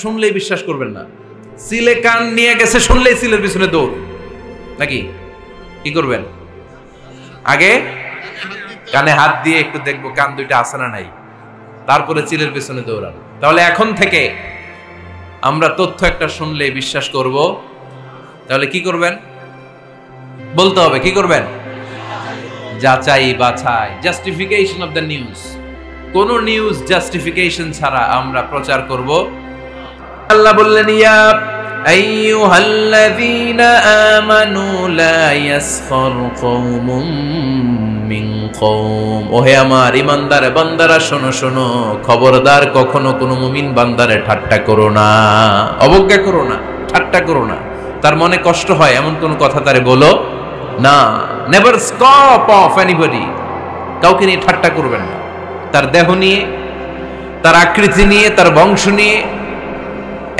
শুনলেই বিশ্বাস করবেন না। সিলে কান নিয়ে গেছে শুনলেই সিলের পিছনে দৌড়, নাকি কি করবেন? আগে কানে হাত দিয়ে একটু দেখবো কান দুইটা আছে না নাই, তারপরে চিলের পিছনে দৌড়ান। তাহলে এখন থেকে আমরা তথ্য একটা শুনলে বিশ্বাস করব, তাহলে কি করবেন? বলতে হবে কি করবেন? যাচাই বাছাই, জাস্টিফিকেশন অফ দ্য নিউজ। কোন নিউজ জাস্টিফিকেশন ছাড়া আমরা প্রচার করব। আল্লাহ বললেন, ইয়া আইয়ুহাল্লাযীনা আমানু লা ইয়াসখার কওমুম মিন কওম। ওহে আমার ঈমানদার বান্দারা শোনো শোনো, খবরদার কখনো কোনো মুমিন বান্দারে ঠাট্টা করো না, অবজ্ঞা করো না, ঠাট্টা করো না। তার মনে কষ্ট হয় এমন কোন কথা তারে বলো না। নেভার স্কপ অফ এনিবডি, কাউকে নিয়ে ঠাট্টা করবেন না। তার দেহ নিয়ে, তার আকৃতি নিয়ে, তার বংশ নিয়ে।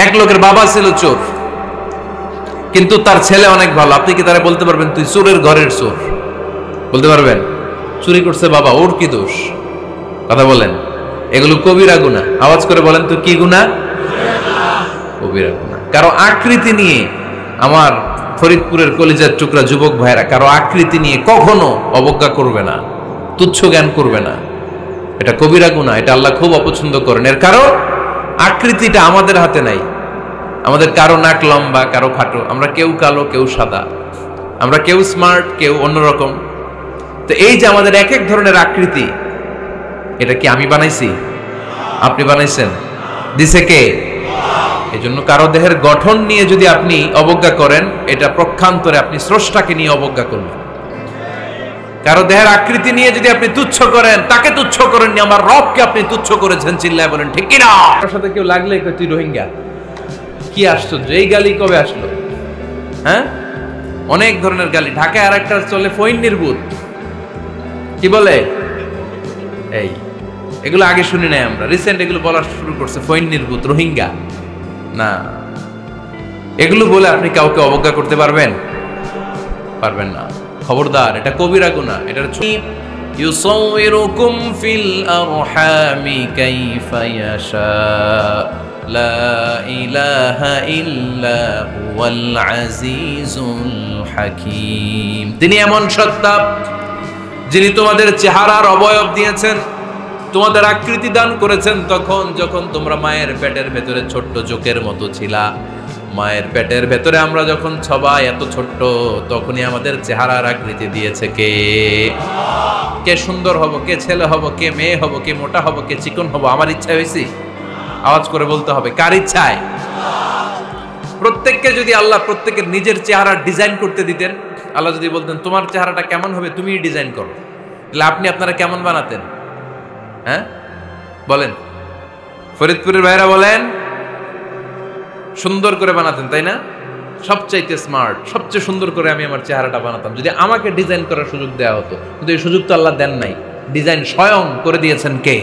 এক লোকের বাবা ছিল চোর, কিন্তু তার ছেলে অনেক ভালো। আপনি কি তারা বলতে পারবেন তুই চোরের ঘরের চোর? বলতে পারবেন? চুরি করছে বাবা, ওর কি দোষ? কথা বলেন। এগুলো কবিরা গুনাহ। আওয়াজ করে বলেন তো কি গুনাহ? কবিরা গুনাহ। কারো আকৃতি নিয়ে, আমার ফরিদপুরের কলিজার টুকরা যুবক ভাইরা, কারো আকৃতি নিয়ে কখনো অবজ্ঞা করবে না, তুচ্ছ জ্ঞান করবে না। এটা কবিরা গুনাহ, এটা আল্লাহ খুব অপছন্দ করেন। এর কারণ আকৃতিটা আমাদের হাতে নাই। আমাদের কারো নাক লম্বা, কারো খাটো, আমরা কেউ কালো, কেউ সাদা, আমরা কেউ স্মার্ট, কেউ অন্যরকম। তো এই যে আমাদের এক এক ধরনের আকৃতি, এটা কি আমি বানাইছি? আপনি বানাইছেন? দিছে কে? এই জন্য কারো দেহের গঠন নিয়ে যদি আপনি অবজ্ঞা করেন, এটা প্রক্ষান্তরে আপনি স্রষ্টাকে নিয়ে অবজ্ঞা করবেন। কারো দেহের আকৃতি নিয়ে যদি আপনি তুচ্ছ করেন, তাকে তুচ্ছ করেননি, আমার রবকে আপনি তুচ্ছ করেছেন। চিল্লায় বলেন ঠিক কিনা? তার সাথে কেউ লাগলে তুই রোহিঙ্গা, কি আশ্চর্য! এই গালি কবে আসলো? হ্যাঁ, অনেক ধরনের গালি। ঢাকায় আর একটা চলে ফইন নির্বুত, কি বলে? এই এগুলো আগে শুনি নাই আমরা, রিসেন্ট এগুলো বলা শুরু করছে। ফইন নির্বুত, রোহিঙ্গা না, এগুলো বলে আপনি কাউকে অবজ্ঞা করতে পারবেন? পারবেন না। খবরদার, এটা কবিরা গুনাহ। এটার ইউসাউইরুকুম ফিল আরহামি কাইফা ইয়াশা লা ইলাহা ইল্লা হুয়াল আজিজুল হাকীম। তিনি এমন সত্তা যিনি তোমাদের চেহারার অবয়ব দিয়েছেন, তোমাদের আকৃতি দান করেছেন তখন যখন তোমরা মায়ের পেটের ভেতরে ছোট্ট চোখের মতো ছিলা। মায়ের পেটের ভেতরে আমরা যখন সবাই এত ছোট্ট, তখনই আমাদের চেহারার আকৃতি দিয়েছে কে? কে সুন্দর হব, কে ছেলে হব, কে মেয়ে হব, কে মোটা হব, কে চিকন হব আমার ইচ্ছা হয়েছে? আওয়াজ করে বলতে হবে, কার ইচ্ছায়? প্রত্যেককে যদি আল্লাহ প্রত্যেকের নিজের চেহারা ডিজাইন করতে দিতেন, আল্লাহ যদি বলতেন তোমার চেহারাটা কেমন হবে তুমি ডিজাইন করো, তাহলে আপনি আপনারা কেমন বানাতেন? হ্যাঁ বলেন, ফরিদপুরের ভাইরা বলেন, সুন্দর করে বানাতেন তাই না? সবচাইতে স্মার্ট, সবচেয়ে সুন্দর করে আমি আমার চেহারাটা বানাতাম যদি আমাকে ডিজাইন করার সুযোগ দেওয়া হতো। কিন্তু এই সুযোগ তো আল্লাহ দেন নাই। ডিজাইন স্বয়ং করে দিয়েছেন কে?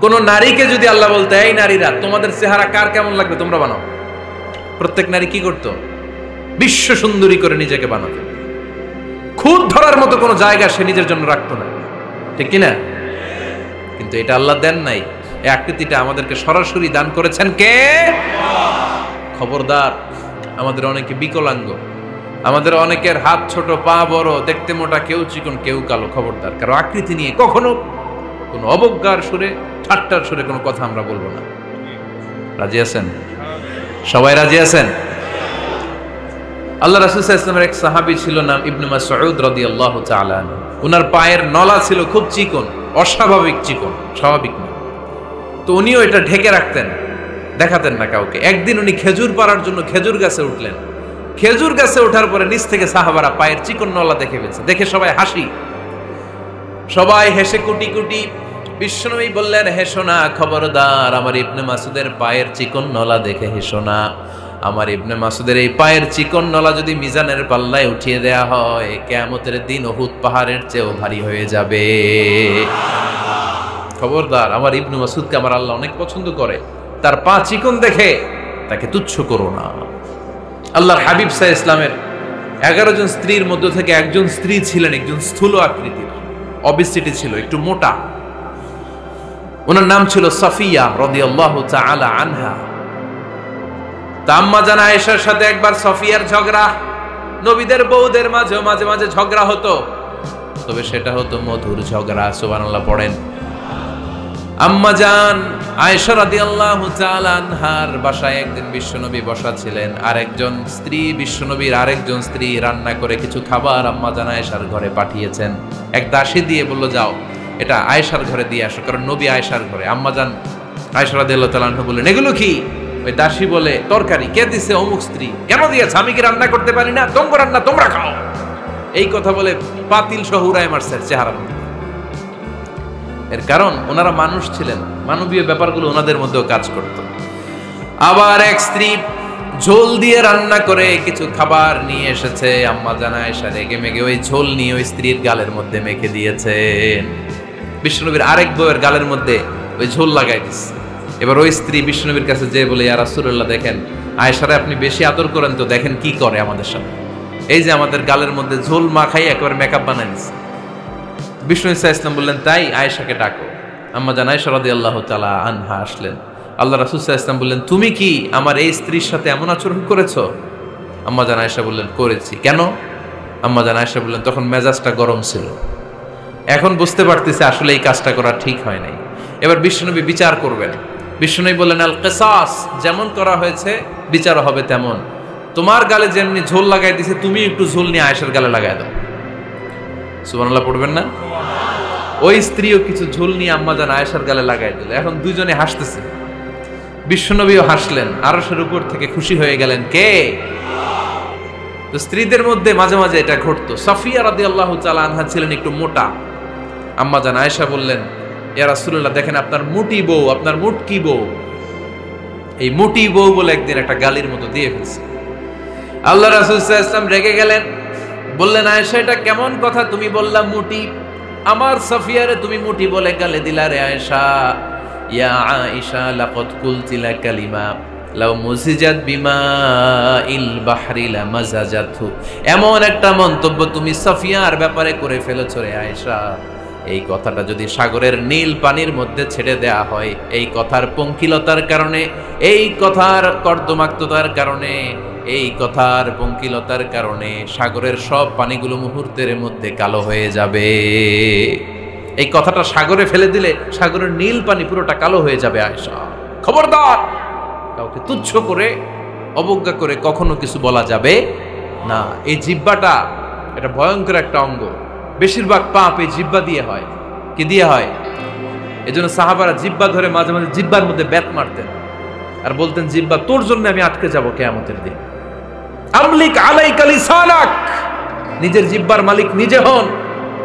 কোন নারীকে যদি আল্লাহ বলতে, এই নারীরা তোমাদের চেহারা কার কেমন লাগবে তোমরা বানাও, প্রত্যেক নারী কি করতো? বিশ্ব সুন্দরী করে নিজেকে বানাতো। খুদ ধরার মতো কোনো জায়গা সে নিজের জন্য রাখতো না, ঠিক কিনা? কিন্তু এটা আল্লাহ দেন নাই। এই আকৃতিটা আমাদেরকে সরাসরি দান করেছেন কে? খবরদার, আমাদের অনেকে বিকলাঙ্গ, আমাদের অনেকের হাত ছোট, পা বড়, দেখতে মোটা, কেউ চিকন, কেউ কালো। খবরদার, কারো আকৃতি নিয়ে কখনো কোনো অবজ্ঞার সুরে, ঠাট্টার সুরে কোনো কথা আমরা বলবো না। রাজি আছেন? সবাই রাজি আছেন? আল্লাহ রাসূল সাল্লাল্লাহু আলাইহি ওয়াসাল্লামের এক সাহাবী ছিল, নাম ইবনে মাসউদ রাদিয়াল্লাহু তাআলা আনহু। ওনার পায়ের নলা ছিল খুব চিকন, অস্বাভাবিক চিকন, স্বাভাবিক না। তো উনিও এটা ঢেকে রাখতেন, দেখাতেন না কাউকে। একদিন উনি খেজুর পাড়ার জন্য খেজুর গাছে উঠলেন। খেজুর গাছে ওঠার পরে নিচ থেকে সাহাবারা পায়ের চিকন নলা দেখে ফেলছে। দেখে সবাই হাসি, সবাই হেসে কুটি কুটি। বিশ্বনবী বললেন, হেসো না, খবরদার, আমার ইবনে মাসুদের পায়ের চিকন নলা দেখে হেসো না। আমার ইবনে মাসুদের এই পায়ের চিকন নলা যদি মিজানের পাল্লায় উঠিয়ে দেয়া হয়, কিয়ামতের দিন উহুদ পাহাড়ের চেয়েও ভারী হয়ে যাবে। খবরদার, আমার ইবনে মাসুদকে আমার আল্লাহ অনেক পছন্দ করে, তার পা চিকন দেখে তাকে তুচ্ছ করো না। আল্লাহর হাবিব সাল্লাল্লাহু আলাইহি ইসলামের 11 জন স্ত্রীর মধ্য থেকে একজন স্ত্রী ছিলেন একজন স্থূল আকৃতির, অবিসিটি ছিল, একটু মোটা। ওনার নাম ছিল সাফিয়া রাদিয়াল্লাহু তাআলা আনহা। তা আম্মা জান আয়েশার সাথে একবার সাফিয়ার ঝগড়া, নবীদের বউদের মাঝে মাঝে মাঝে ঝগড়া হতো, তবে সেটা হতো মধুর ঝগড়া। সুবহানাল্লাহ পড়েন। আম্মা জান আয়েশা রাদিয়াল্লাহু তাআলা আনহার বাসায় একদিন বিশ্বনবী বসা ছিলেন, আরেকজন স্ত্রী, বিশ্বনবীর আরেকজন স্ত্রী রান্না করে কিছু খাবার আম্মা জান আয়েশার ঘরে পাঠিয়েছেন। এক দাসী দিয়ে বলল, যাও এটা আয়েশার ঘরে দিয়ে আসো, কারণ নবী আয়েশার ঘরে। আম্মা জান আয়েশা রাদিয়াল্লাহু তাআলা আনহা বললেন, এগুলো কি? ওই দাসী বলে, তরকারি। কে দিছে? অমুক স্ত্রী। কেন দিয়েছে? আমি কি রান্না করতে পারি না? তোমরা রান্না তোমরা খাও। এই কথা বলে পাতিল সহ উড়ায় মারছে চেহারা। এর কারণ ওনারা মানুষ ছিলেন, মানবীয় ব্যাপারগুলো ওনাদের মধ্যেও কাজ করত। আবার এক স্ত্রী ঝোল দিয়ে রান্না করে কিছু খাবার নিয়ে এসেছে, আম্মা জান আয়েশা রেগে মেগে ওই ঝোল নিয়ে ওই স্ত্রীর গালের মধ্যে মেখে দিয়েছেন। বিশ্বনবীর আরেক বউয়ের গালের মধ্যে ওই ঝোল লাগাই দিচ্ছে। এবার ওই স্ত্রী বিশ্বনবীর কাছে যেয়ে বলে, ইয়া রাসূলুল্লাহ, দেখেন আয়েশারে আপনি বেশি আদর করেন তো, দেখেন কি করে আমাদের সাথে। এই যে আমাদের গালের মধ্যে ঝোল মাখাই একেবারে মেকআপ বানাই দিচ্ছে। বিষ্ণু ইসা ইসলাম বললেন, তাই আয়েশাকে ডাকো। আম্মা জান আয়েশা রাদিয়াল্লাহু তাআলা আনহা আসলেন। আল্লাহ রাসূল সাল্লাল্লাহু আলাইহি ওয়াসাল্লাম বললেন, তুমি কি আমার এই স্ত্রীর সাথে এমন আচরণ করেছো? আম্মা জান আয়েশা বললেন, করেছি। কেন? আম্মা জান আয়েশা বললেন, তখন মেজাজটা গরম ছিল, এখন বুঝতে পারতেছি আসলে এই কাজটা করা ঠিক হয় নাই। এবার বিশ্বনবী বিচার করবেন। বিশ্বনবী বললেন, আল কিসাস, যেমন করা হয়েছে বিচার হবে তেমন। তোমার গালে যেমনি ঝোল লাগাই দিছে, তুমি একটু ঝোল নিয়ে আয়েশার গালে লাগাই দাও। সুবহানাল্লাহ পড়বেন না? ওই স্ত্রীও কিছু ঝোল নিয়ে আম্মা জান আয়েশার গালে লাগাই দিল। এখন দুইজনে হাসতেছে, বিশ্বনবীও হাসলেন, আরশের উপর থেকে খুশি হয়ে গেলেন। কে? তো স্ত্রীদের মধ্যে মাঝে মাঝে এটা ঘটতো। সাফিয়া রাদিয়াল্লাহু তাআলা আনহা ছিলেন একটু মোটা। আম্মা জান আয়েশা বললেন, ইয়া রাসূলুল্লাহ, দেখেন আপনার মুটি বউ, আপনার মুটকি বউ, এই মুটি বউ বলে একদিন একটা গালির মতো দিয়ে ফেলছে। আল্লাহ রাসূল সাল্লাল্লাহু আলাইহি ওয়াসাল্লাম রেগে গেলেন, বললেন, আয়েশা এটা কেমন কথা? তুমি বললা মুটি, আমার সাফিয়ারে তুমি মুটি বলে গালে দিলা রে আয়েশা। ইয়া আয়েশা লাকাদ কুলতি লা কালিমা লাউ মুজিজাত বিমাইল বাহরি লামাজাজাতহু। এমন একটা মন্তব্য তুমি সাফিয়ার ব্যাপারে করে ফেলেছো রে আয়েশা, এই কথাটা যদি সাগরের নীল পানির মধ্যে ছেড়ে দেয়া হয়, এই কথার পঙ্কিলতার কারণে, এই কথার কর্দমাক্ততার কারণে, এই কথার পঙ্কিলতার কারণে সাগরের সব পানিগুলো মুহূর্তের মধ্যে কালো হয়ে যাবে। এই কথাটা সাগরে ফেলে দিলে সাগরের নীল পানি পুরোটা কালো হয়ে যাবে। আয়েশা, খবরদার, কাউকে তুচ্ছ করে অবজ্ঞা করে কখনো কিছু বলা যাবে না। এই জিহ্বাটা এটা ভয়ঙ্কর একটা অঙ্গ, বেশিরভাগ পাপ এই জিহ্বা দিয়ে হয়। কি দিয়ে হয়? এজন্য সাহাবারা জিহ্বা ধরে মাঝে মাঝে জিহ্বার মধ্যে ব্যাট মারতেন আর বলতেন, জিহ্বা তোর জন্য আমি আটকে যাব কিয়ামতের দিন। আমলিক আলাইকা লিসানাক, নিজের জিহ্বার মালিক নিজে হন,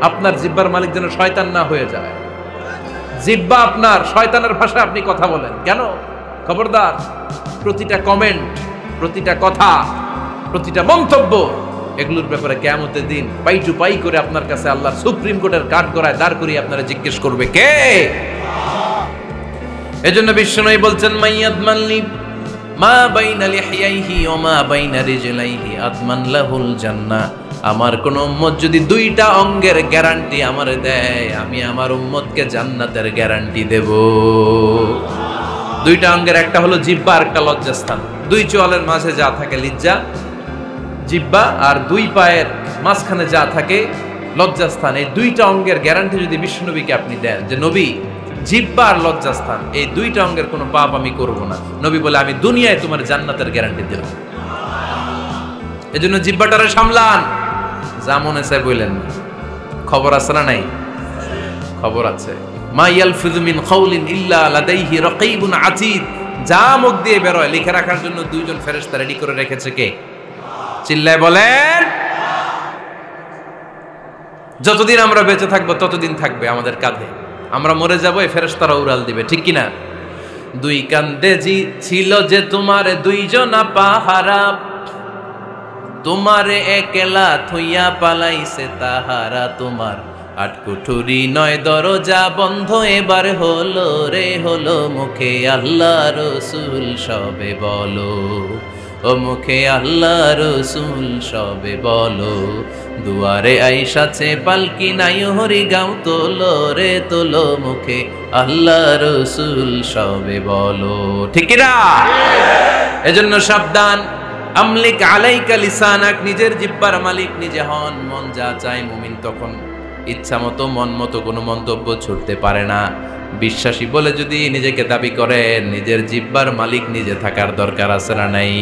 আপনার জিহ্বার মালিক যেন শয়তান না হয়ে যায়। জিহ্বা আপনার, শয়তানের ভাষায় আপনি কথা বলেন কেন? খবরদার, প্রতিটা কমেন্ট, প্রতিটা কথা, প্রতিটা মন্তব্য, এগুলোর ব্যাপারে কিয়ামতের দিন পাই টু পাই করে আপনার কাছে আল্লাহ সুপ্রিম কোর্টের কাঠগড়ায় দাঁড় করিয়ে আপনারা জিজ্ঞেস করবে, কে? এজন্য বিশ্বনবী বলছেন, মাইয়াদমানলি মা বাইনা লিহিয়াইহি ওয়া মা বাইনা রিজলাইহি আদমান লাহুল জান্নাহ। আমার কোন উম্মত যদি দুইটা অঙ্গের গ্যারান্টি আমারে দেয়, আমি আমার উম্মতকে জান্নাতের গ্যারান্টি দেব। দুইটা অঙ্গের, একটা হলো জিহ্বা আর একটা লজ্জাস্থান। দুই চোয়ালের মাঝে যা থাকে লিজ্জা, জিহ্বা, আর দুই পায়ের মাঝখানে যা থাকে লজ্জাস্থান। এই দুইটা অঙ্গের গ্যারান্টি যদি বিশ্বনবীকে আপনি দেন যে নবী, জিহ্বা আর লজ্জাস্থান এই দুইটা অঙ্গের কোনো পাপ আমি করব না, নবী বলে, আমি দুনিয়ায় তোমার জান্নাতের গ্যারান্টি দিলাম। এজন্য জিহ্বাটারে সামলান, যা মনে চায় বললেন। খবর আছে না নাই? খবর আছে। মা ইয়ালফিযু মিন কাউলিন ইল্লা লাদাইহি রাকীবুন আতীদ। যা মুখ দিয়ে বের হয় লিখে রাখার জন্য দুইজন ফেরেশতা রেডি করে রেখেছে। কে? চিল্লায় বলেন। যতদিন আমরা বেঁচে থাকবো ততদিন থাকবে আমাদের কাঁধে। আমরা মরে যাবো, এই ফেরেশতারা উড়াল দিবে, ঠিক কিনা? দুই কান্দে জি ছিল যে তোমার দুইজনা পাহারা, তোমারে একলা থইয়া পালাইছে তাহারা। তোমার আটকুঠুরি নয় দরজা বন্ধ এবার হলো রে হলো, মুখে আল্লাহ রসুল সবে বলো। ও মুখে আল্লাহ রসুল সবে বলো, দুয়ারে আইসাছে পালকি নাই হরি গাও তোলো রে তোলো, মুখে আল্লাহ রসুল সবে বলো। ঠিক না? এজন্য সাবধান, আমলিক আলাইকা লিসানাক, নিজের জিহ্বার মালিক নিজে হন। মন যা চায় মুমিন তখন ইচ্ছা মতো মন মতো কোনো মন্তব্য ছুটতে পারে না। বিশ্বাসী বলে যদি নিজেকে দাবি করে, নিজের জিহ্বার মালিক নিজে থাকার দরকার আছে না নাই?